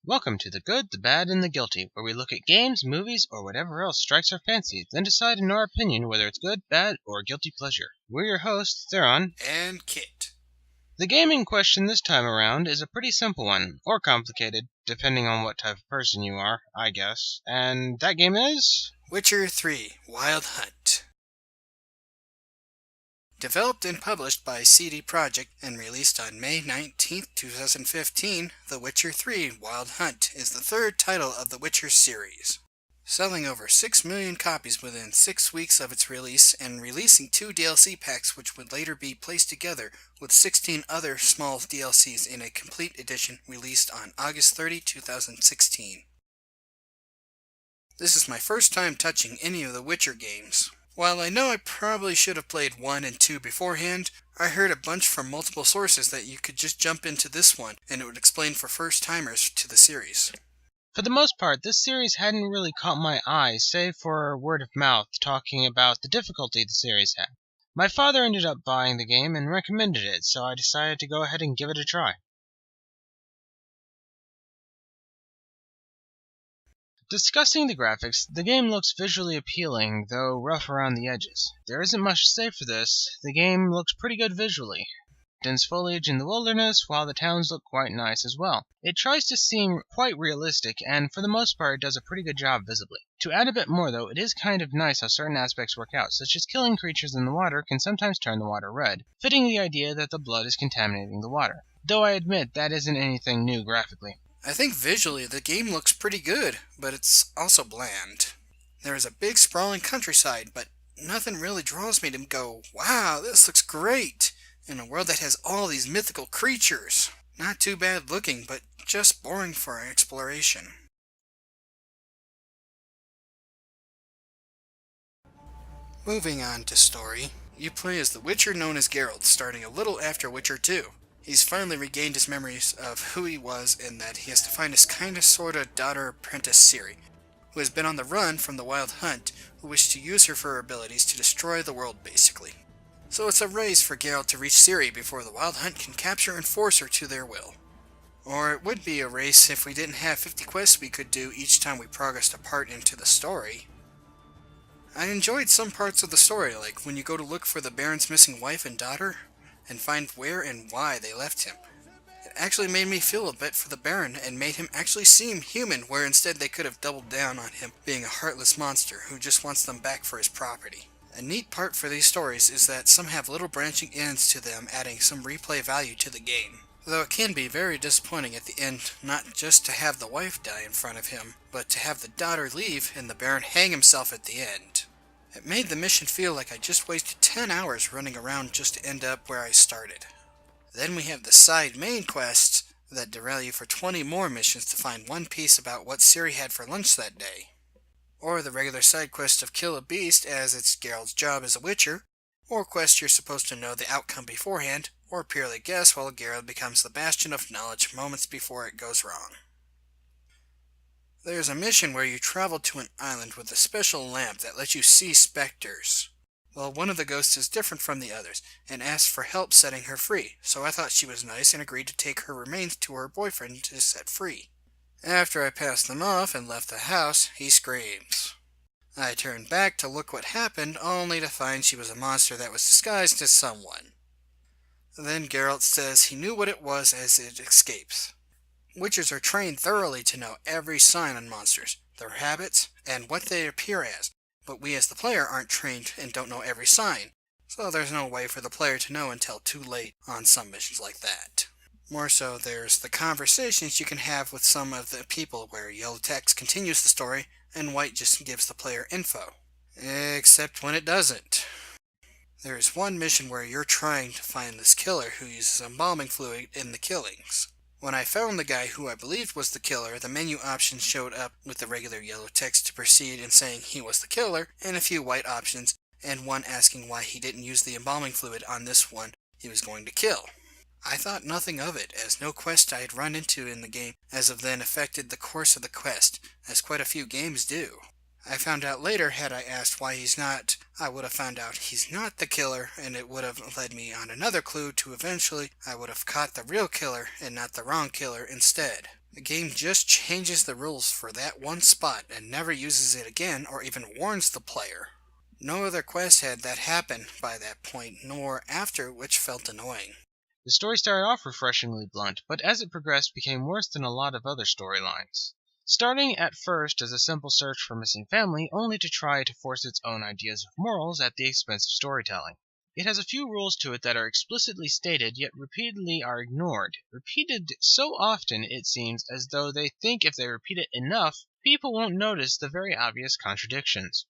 Welcome to The Good, the Bad, and the Guilty, where we look at games, movies, or whatever else strikes our fancy, then decide in our opinion whether it's good, bad, or guilty pleasure. We're your hosts, Theron. And Kit. The game in question this time around is a pretty simple one, or complicated, depending on what type of person you are, I guess. And that game is... Witcher 3: Wild Hunt. Developed and published by CD Projekt and released on May 19, 2015, The Witcher 3: Wild Hunt is the third title of the Witcher series. Selling over 6 million copies within 6 weeks of its release and releasing 2 DLC packs which would later be placed together with 16 other small DLCs in a complete edition released on August 30, 2016. This is my first time touching any of the Witcher games. While I know I probably should have played 1 and 2 beforehand, I heard a bunch from multiple sources that you could just jump into this one and it would explain for first-timers to the series. For the most part, this series hadn't really caught my eye, save for word of mouth talking about the difficulty the series had. My father ended up buying the game and recommended it, so I decided to go ahead and give it a try. Discussing the graphics, the game looks visually appealing, though rough around the edges. There isn't much to say for this. The game looks pretty good visually. Dense foliage in the wilderness, while the towns look quite nice as well. It tries to seem quite realistic, and for the most part does a pretty good job visibly. To add a bit more though, it is kind of nice how certain aspects work out, such as killing creatures in the water can sometimes turn the water red, fitting the idea that the blood is contaminating the water. Though I admit that isn't anything new graphically. I think visually the game looks pretty good, but it's also bland. There is a big sprawling countryside, but nothing really draws me to go, wow, this looks great, in a world that has all these mythical creatures. Not too bad looking, but just boring for exploration. Moving on to story, you play as the Witcher known as Geralt, starting a little after Witcher 2. He's finally regained his memories of who he was and that he has to find his kinda sorta daughter apprentice Ciri, who has been on the run from the Wild Hunt, who wish to use her for her abilities to destroy the world basically. So it's a race for Geralt to reach Ciri before the Wild Hunt can capture and force her to their will. Or it would be a race if we didn't have 50 quests we could do each time we progressed a part into the story. I enjoyed some parts of the story, like when you go to look for the Baron's missing wife and daughter, and find where and why they left him. It actually made me feel a bit for the Baron and made him actually seem human, where instead they could have doubled down on him being a heartless monster who just wants them back for his property. A neat part for these stories is that some have little branching ends to them, adding some replay value to the game. Though it can be very disappointing at the end not just to have the wife die in front of him, but to have the daughter leave and the Baron hang himself at the end. It made the mission feel like I just wasted 10 hours running around just to end up where I started. Then we have the side main quests that derail you for 20 more missions to find one piece about what Ciri had for lunch that day. Or the regular side quest of kill a beast as it's Geralt's job as a Witcher, or quests you're supposed to know the outcome beforehand, or purely guess while Geralt becomes the bastion of knowledge moments before it goes wrong. There's a mission where you travel to an island with a special lamp that lets you see specters. Well, one of the ghosts is different from the others, and asks for help setting her free, so I thought she was nice and agreed to take her remains to her boyfriend to set free. After I passed them off and left the house, he screams. I turned back to look what happened, only to find she was a monster that was disguised as someone. Then Geralt says he knew what it was as it escapes. Witchers are trained thoroughly to know every sign on monsters, their habits, and what they appear as, but we as the player aren't trained and don't know every sign, so there's no way for the player to know until too late on some missions like that. More so, there's the conversations you can have with some of the people where yellow text continues the story and white just gives the player info. Except when it doesn't. There is one mission where you're trying to find this killer who uses embalming fluid in the killings. When I found the guy who I believed was the killer, the menu options showed up with the regular yellow text to proceed and saying he was the killer, and a few white options, and one asking why he didn't use the embalming fluid on this one he was going to kill. I thought nothing of it, as no quest I had run into in the game as of then affected the course of the quest, as quite a few games do. I found out later, had I asked why he's not, I would have found out he's not the killer, and it would have led me on another clue to eventually I would have caught the real killer and not the wrong killer instead. The game just changes the rules for that one spot and never uses it again or even warns the player. No other quest had that happen by that point, nor after, which felt annoying. The story started off refreshingly blunt, but as it progressed became worse than a lot of other storylines. Starting at first as a simple search for missing family, only to try to force its own ideas of morals at the expense of storytelling. It has a few rules to it that are explicitly stated, yet repeatedly are ignored. Repeated so often, it seems, as though they think if they repeat it enough, people won't notice the very obvious contradictions.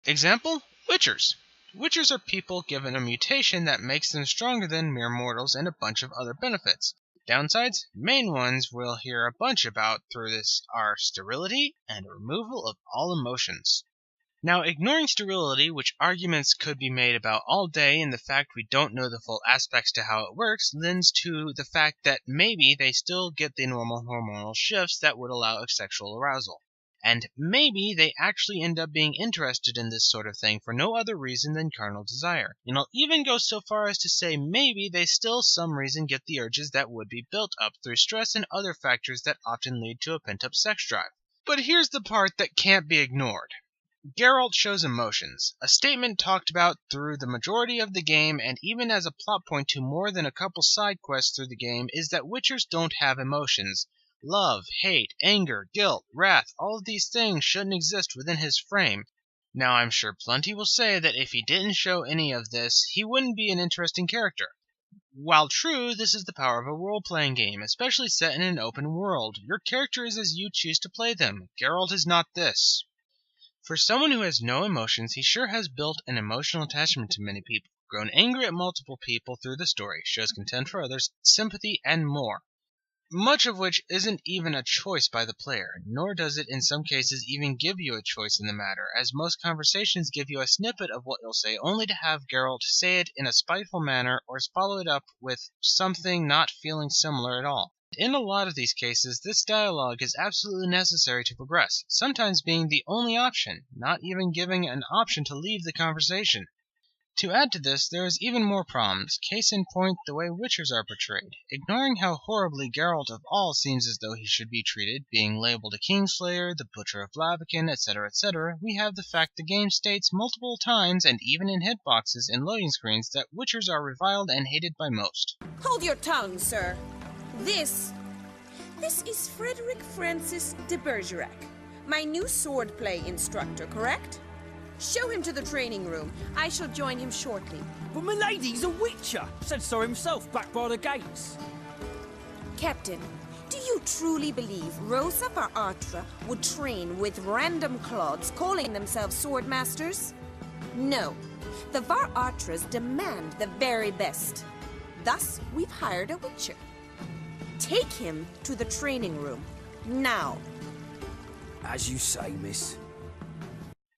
Example? Witchers. Witchers are people given a mutation that makes them stronger than mere mortals and a bunch of other benefits. Downsides? Main ones we'll hear a bunch about through this are sterility and removal of all emotions. Now, ignoring sterility, which arguments could be made about all day, and the fact we don't know the full aspects to how it works, lends to the fact that maybe they still get the normal hormonal shifts that would allow sexual arousal. And maybe they actually end up being interested in this sort of thing for no other reason than carnal desire. And I'll even go so far as to say maybe they still some reason get the urges that would be built up through stress and other factors that often lead to a pent-up sex drive. But here's the part that can't be ignored. Geralt shows emotions, a statement talked about through the majority of the game and even as a plot point to more than a couple side quests through the game is that Witchers don't have emotions. Love, hate, anger, guilt, wrath, all of these things shouldn't exist within his frame. Now I'm sure plenty will say that if he didn't show any of this, he wouldn't be an interesting character. While true, this is the power of a role-playing game, especially set in an open world. Your character is as you choose to play them. Geralt is not this. For someone who has no emotions, he sure has built an emotional attachment to many people, grown angry at multiple people through the story, shows contempt for others, sympathy, and more. Much of which isn't even a choice by the player, nor does it in some cases even give you a choice in the matter, as most conversations give you a snippet of what you'll say only to have Geralt say it in a spiteful manner or follow it up with something not feeling similar at all. In a lot of these cases, this dialogue is absolutely necessary to progress, sometimes being the only option, not even giving an option to leave the conversation. To add to this, there is even more problems, case in point the way Witchers are portrayed. Ignoring how horribly Geralt of all seems as though he should be treated, being labeled a Kingslayer, the Butcher of Blaviken, etc., we have the fact the game states multiple times and even in hitboxes and loading screens that Witchers are reviled and hated by most. Hold your tongue, sir. This is Frederick Francis de Bergerac, my new swordplay instructor, correct? Show him to the training room. I shall join him shortly. But milady's a witcher! Said so himself back by the gates. Captain, do you truly believe Rosa Varatra would train with random clods calling themselves swordmasters? No. The Varatras demand the very best. Thus, we've hired a witcher. Take him to the training room. Now. As you say, miss.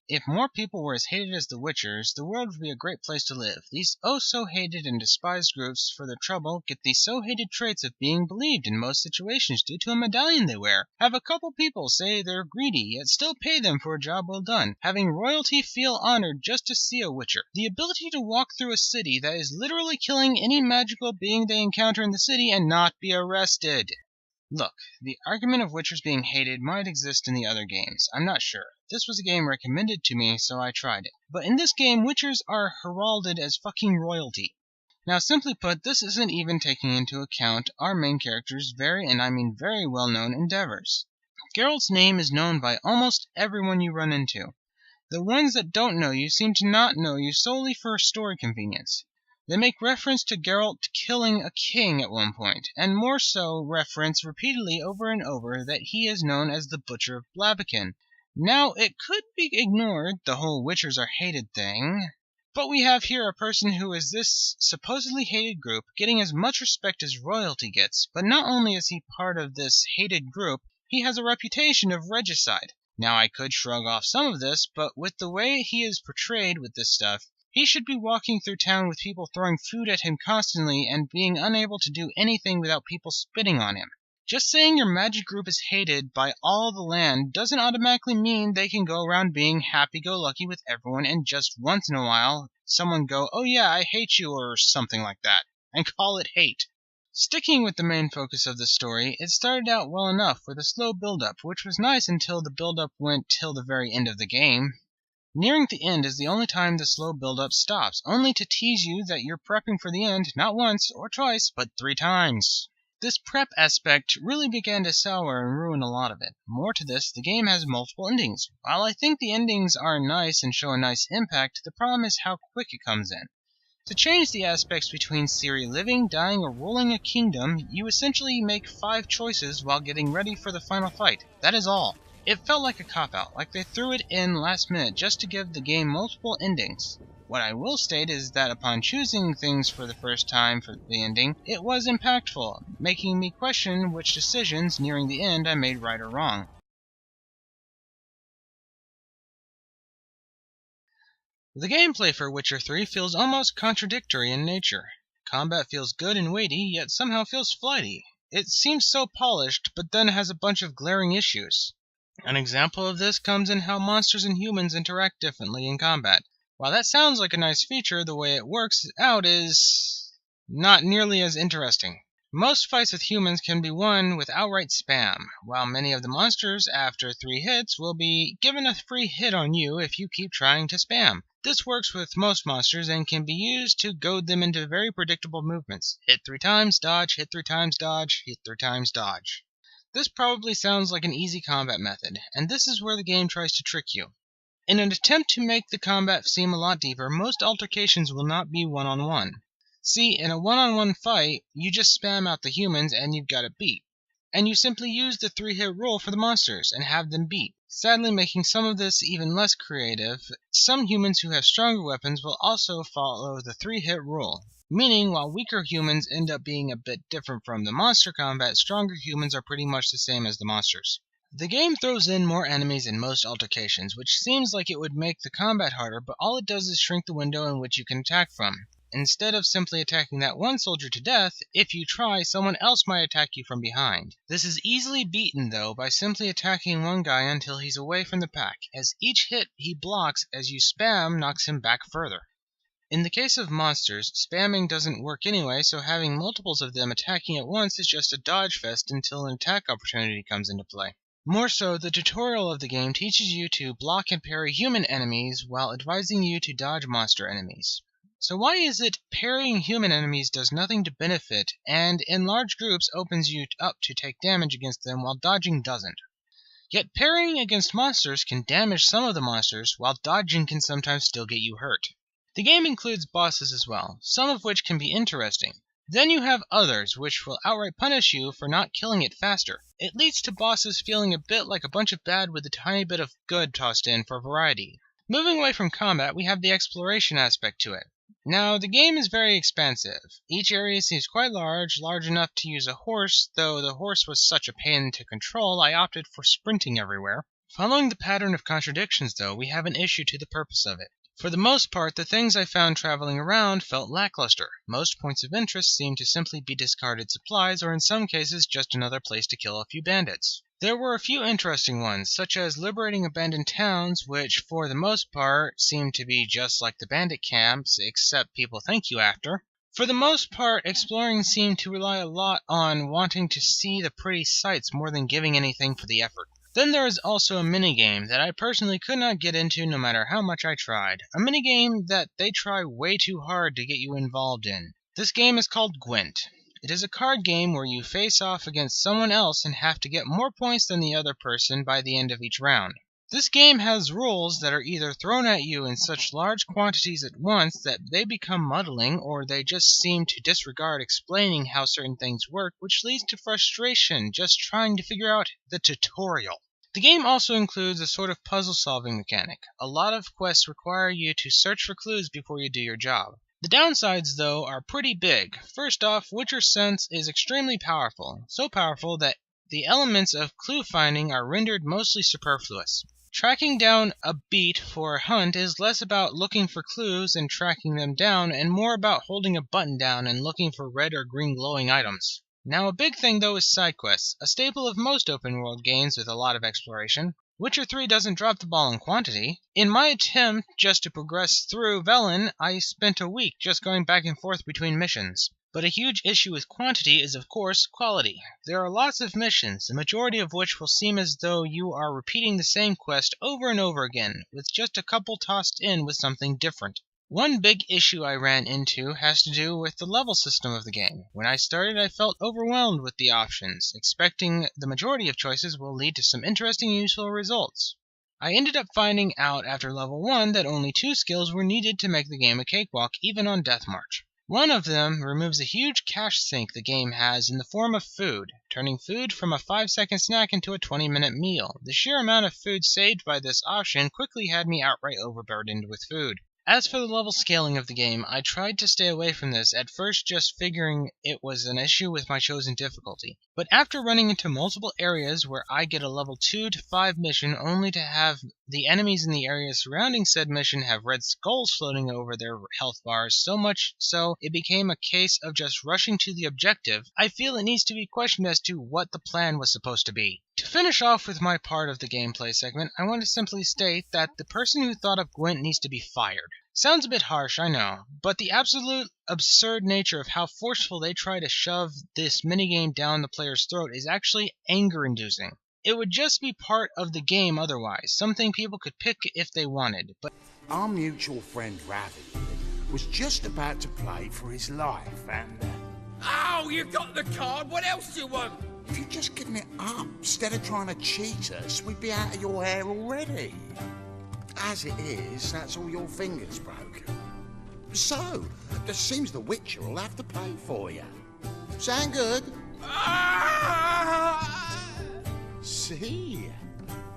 If more people were as hated as the Witchers, the world would be a great place to live. These oh-so-hated and despised groups, for their trouble, get the so-hated traits of being believed in most situations due to a medallion they wear. Have a couple people say they're greedy, yet still pay them for a job well done. Having royalty feel honored just to see a Witcher. The ability to walk through a city that is literally killing any magical being they encounter in the city and not be arrested. Look, the argument of Witchers being hated might exist in the other games. I'm not sure. This was a game recommended to me, so I tried it. But in this game, Witchers are heralded as fucking royalty. Now, simply put, this isn't even taking into account our main character's very, and I mean very well-known endeavors. Geralt's name is known by almost everyone you run into. The ones that don't know you seem to not know you solely for story convenience. They make reference to Geralt killing a king at one point, and more so reference repeatedly over and over that he is known as the Butcher of Blaviken. Now, it could be ignored, the whole Witchers are hated thing, but we have here a person who is this supposedly hated group getting as much respect as royalty gets, but not only is he part of this hated group, he has a reputation of regicide. Now, I could shrug off some of this, but with the way he is portrayed with this stuff, he should be walking through town with people throwing food at him constantly and being unable to do anything without people spitting on him. Just saying your magic group is hated by all the land doesn't automatically mean they can go around being happy-go-lucky with everyone and just once in a while someone go, "Oh yeah, I hate you," or something like that, and call it hate. Sticking with the main focus of the story, it started out well enough with a slow build-up, which was nice until the build-up went till the very end of the game. Nearing the end is the only time the slow build-up stops, only to tease you that you're prepping for the end not once or twice, but 3 times. This prep aspect really began to sour and ruin a lot of it. More to this, the game has multiple endings. While I think the endings are nice and show a nice impact, the problem is how quick it comes in. To change the aspects between Ciri living, dying, or ruling a kingdom, you essentially make 5 choices while getting ready for the final fight. That is all. It felt like a cop-out, like they threw it in last minute just to give the game multiple endings. What I will state is that upon choosing things for the first time for the ending, it was impactful, making me question which decisions nearing the end I made right or wrong. The gameplay for Witcher 3 feels almost contradictory in nature. Combat feels good and weighty, yet somehow feels flighty. It seems so polished, but then has a bunch of glaring issues. An example of this comes in how monsters and humans interact differently in combat. While that sounds like a nice feature, the way it works out is not nearly as interesting. Most fights with humans can be won with outright spam, while many of the monsters, after 3 hits, will be given a free hit on you if you keep trying to spam. This works with most monsters and can be used to goad them into very predictable movements. Hit 3 times, dodge, hit 3 times, dodge, hit 3 times, dodge. This probably sounds like an easy combat method, and this is where the game tries to trick you. In an attempt to make the combat seem a lot deeper, most altercations will not be one-on-one. See, in a one-on-one fight, you just spam out the humans and you've got it beat. And you simply use the 3-hit rule for the monsters and have them beat. Sadly, making some of this even less creative, some humans who have stronger weapons will also follow the 3-hit rule. Meaning, while weaker humans end up being a bit different from the monster combat, stronger humans are pretty much the same as the monsters. The game throws in more enemies in most altercations, which seems like it would make the combat harder, but all it does is shrink the window in which you can attack from. Instead of simply attacking that one soldier to death, if you try, someone else might attack you from behind. This is easily beaten, though, by simply attacking one guy until he's away from the pack, as each hit he blocks as you spam knocks him back further. In the case of monsters, spamming doesn't work anyway, so having multiples of them attacking at once is just a dodge fest until an attack opportunity comes into play. More so, the tutorial of the game teaches you to block and parry human enemies while advising you to dodge monster enemies. So why is it parrying human enemies does nothing to benefit, and in large groups opens you up to take damage against them while dodging doesn't? Yet parrying against monsters can damage some of the monsters, while dodging can sometimes still get you hurt. The game includes bosses as well, some of which can be interesting. Then you have others, which will outright punish you for not killing it faster. It leads to bosses feeling a bit like a bunch of bad with a tiny bit of good tossed in for variety. Moving away from combat, we have the exploration aspect to it. Now, the game is very expansive. Each area seems quite large enough to use a horse, though the horse was such a pain to control I opted for sprinting everywhere. Following the pattern of contradictions, though, we have an issue to the purpose of it. For the most part, the things I found traveling around felt lackluster. Most points of interest seemed to simply be discarded supplies, or in some cases just another place to kill a few bandits. There were a few interesting ones, such as liberating abandoned towns, which for the most part seemed to be just like the bandit camps, except people thank you after. For the most part, exploring seemed to rely a lot on wanting to see the pretty sights more than giving anything for the effort. Then there is also a minigame that I personally could not get into no matter how much I tried. A minigame that they try way too hard to get you involved in. This game is called Gwent. It is a card game where you face off against someone else and have to get more points than the other person by the end of each round. This game has rules that are either thrown at you in such large quantities at once that they become muddling, or they just seem to disregard explaining how certain things work, which leads to frustration just trying to figure out the tutorial. The game also includes a sort of puzzle-solving mechanic. A lot of quests require you to search for clues before you do your job. The downsides, though, are pretty big. First off, Witcher Sense is extremely powerful, so powerful that the elements of clue finding are rendered mostly superfluous. Tracking down a beat for a hunt is less about looking for clues and tracking them down, and more about holding a button down and looking for red or green glowing items. Now, a big thing, though, is side quests, a staple of most open-world games with a lot of exploration. Witcher 3 doesn't drop the ball in quantity. In my attempt just to progress through Velen, I spent a week just going back and forth between missions. But a huge issue with quantity is, of course, quality. There are lots of missions, the majority of which will seem as though you are repeating the same quest over and over again, with just a couple tossed in with something different. One big issue I ran into has to do with the level system of the game. When I started, I felt overwhelmed with the options, expecting the majority of choices will lead to some interesting and useful results. I ended up finding out after level 1 that only 2 skills were needed to make the game a cakewalk, even on Death March. One of them removes a huge cash sink the game has in the form of food, turning food from a 5-second snack into a 20-minute meal. The sheer amount of food saved by this option quickly had me outright overburdened with food. As for the level scaling of the game, I tried to stay away from this, at first just figuring it was an issue with my chosen difficulty. But after running into multiple areas where I get a level 2 to 5 mission only to have the enemies in the area surrounding said mission have red skulls floating over their health bars, so much so it became a case of just rushing to the objective, I feel it needs to be questioned as to what the plan was supposed to be. To finish off with my part of the gameplay segment, I want to simply state that the person who thought up Gwent needs to be fired. Sounds a bit harsh, I know, but the absolute absurd nature of how forceful they try to shove this minigame down the player's throat is actually anger-inducing. It would just be part of the game otherwise, something people could pick if they wanted, but our mutual friend Ravi was just about to play for his life, and Oh, you've got the card. What else do you want? if you'd just given it up instead of trying to cheat us, we'd be out of your hair already. As it is, that's all your fingers broken. So, it seems the Witcher will have to pay for you. Sound good? See?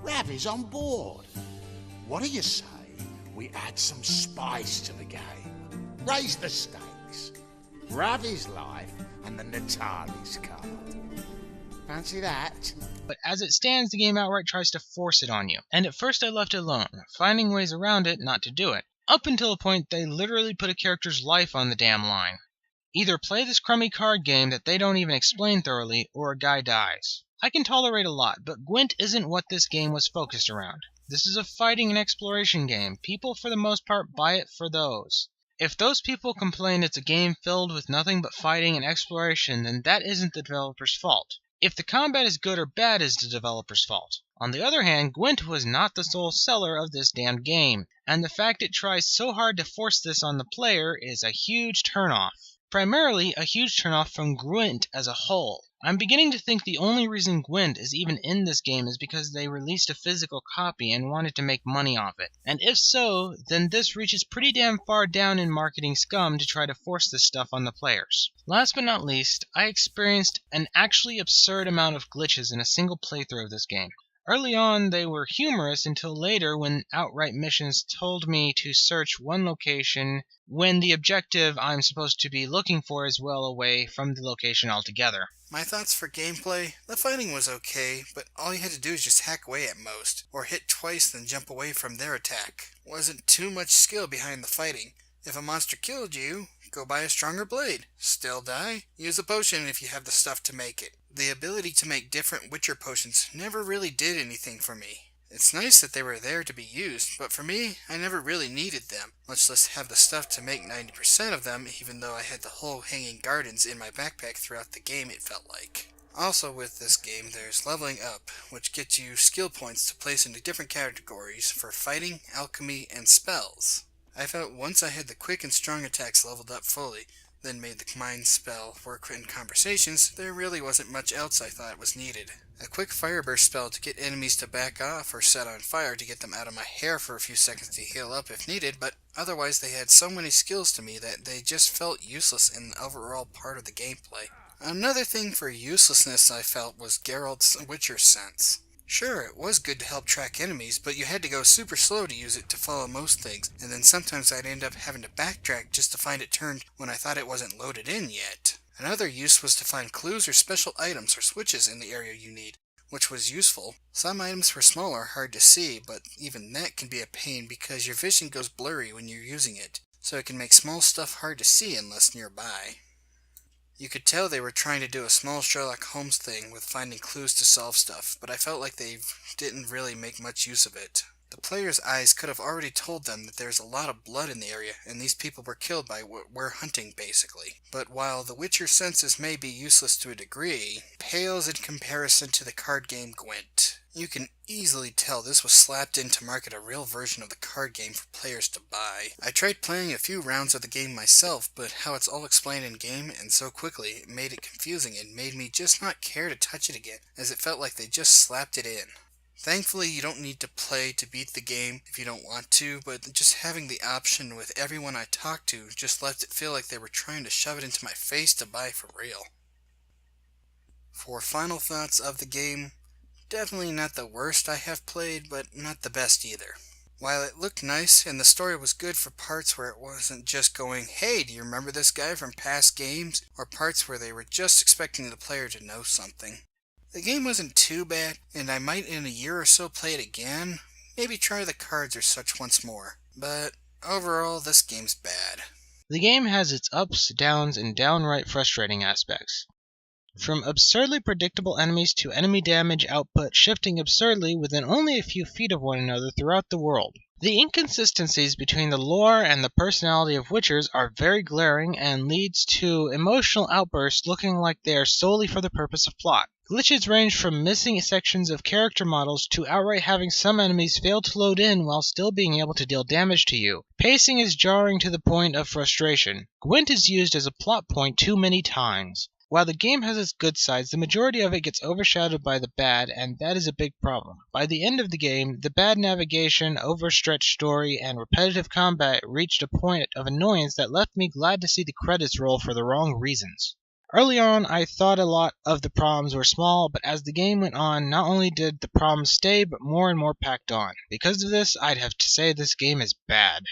Ravi's on board. What do you say we add some spice to the game? Raise the stakes. Ravi's life and the Natali's card. Fancy that? But as it stands, the game outright tries to force it on you. And at first I left it alone, finding ways around it not to do it. Up until a point they literally put a character's life on the damn line. Either play this crummy card game that they don't even explain thoroughly, or a guy dies. I can tolerate a lot, but Gwent isn't what this game was focused around. This is a fighting and exploration game. People for the most part buy it for those. If those people complain it's a game filled with nothing but fighting and exploration, then that isn't the developer's fault. If the combat is good or bad is the developer's fault. On the other hand, Gwent was not the sole seller of this damned game, and the fact it tries so hard to force this on the player is a huge turnoff. Primarily, a huge turnoff from Gwent as a whole. I'm beginning to think the only reason Gwent is even in this game is because they released a physical copy and wanted to make money off it. And if so, then this reaches pretty damn far down in marketing scum to try to force this stuff on the players. Last but not least, I experienced an actually absurd amount of glitches in a single playthrough of this game. Early on, they were humorous until later when outright missions told me to search one location when the objective I'm supposed to be looking for is well away from the location altogether. My thoughts for gameplay, the fighting was okay, but all you had to do is just hack away at most, or hit twice then jump away from their attack. Wasn't too much skill behind the fighting. If a monster killed you, go buy a stronger blade. Still die? Use a potion if you have the stuff to make it. The ability to make different Witcher potions never really did anything for me. It's nice that they were there to be used, but for me, I never really needed them, much less have the stuff to make 90% of them, even though I had the whole Hanging Gardens in my backpack throughout the game, it felt like. Also with this game, there's leveling up, which gets you skill points to place into different categories for fighting, alchemy, and spells. I felt once I had the quick and strong attacks leveled up fully, then made the mind spell work in conversations, there really wasn't much else I thought was needed. A quick fireburst spell to get enemies to back off or set on fire to get them out of my hair for a few seconds to heal up if needed, but otherwise they had so many skills to me that they just felt useless in the overall part of the gameplay. Another thing for uselessness I felt was Geralt's Witcher sense. Sure, it was good to help track enemies, but you had to go super slow to use it to follow most things, and then sometimes I'd end up having to backtrack just to find it turned when I thought it wasn't loaded in yet. Another use was to find clues or special items or switches in the area you need, which was useful. Some items were small or hard to see, but even that can be a pain because your vision goes blurry when you're using it, so it can make small stuff hard to see unless nearby. You could tell they were trying to do a small Sherlock Holmes thing with finding clues to solve stuff, but I felt like they didn't really make much use of it. The player's eyes could have already told them that there's a lot of blood in the area, and these people were killed by what we're hunting, basically. But while the Witcher senses may be useless to a degree, pales in comparison to the card game Gwent. You can easily tell this was slapped in to market a real version of the card game for players to buy. I tried playing a few rounds of the game myself, but how it's all explained in game and so quickly it made it confusing and made me just not care to touch it again, as it felt like they just slapped it in. Thankfully, you don't need to play to beat the game if you don't want to, but just having the option with everyone I talked to just left it feel like they were trying to shove it into my face to buy for real. For final thoughts of the game, definitely not the worst I have played, but not the best either. While it looked nice and the story was good for parts where it wasn't just going, "Hey, do you remember this guy from past games?" or parts where they were just expecting the player to know something. The game wasn't too bad, and I might in a year or so play it again, maybe try the cards or such once more, but overall this game's bad. The game has its ups, downs, and downright frustrating aspects. From absurdly predictable enemies to enemy damage output shifting absurdly within only a few feet of one another throughout the world. The inconsistencies between the lore and the personality of Witchers are very glaring and leads to emotional outbursts looking like they are solely for the purpose of plot. Glitches range from missing sections of character models to outright having some enemies fail to load in while still being able to deal damage to you. Pacing is jarring to the point of frustration. Gwent is used as a plot point too many times. While the game has its good sides, the majority of it gets overshadowed by the bad, and that is a big problem. By the end of the game, the bad navigation, overstretched story, and repetitive combat reached a point of annoyance that left me glad to see the credits roll for the wrong reasons. Early on, I thought a lot of the problems were small, but as the game went on, not only did the problems stay, but more and more packed on. Because of this, I'd have to say this game is bad.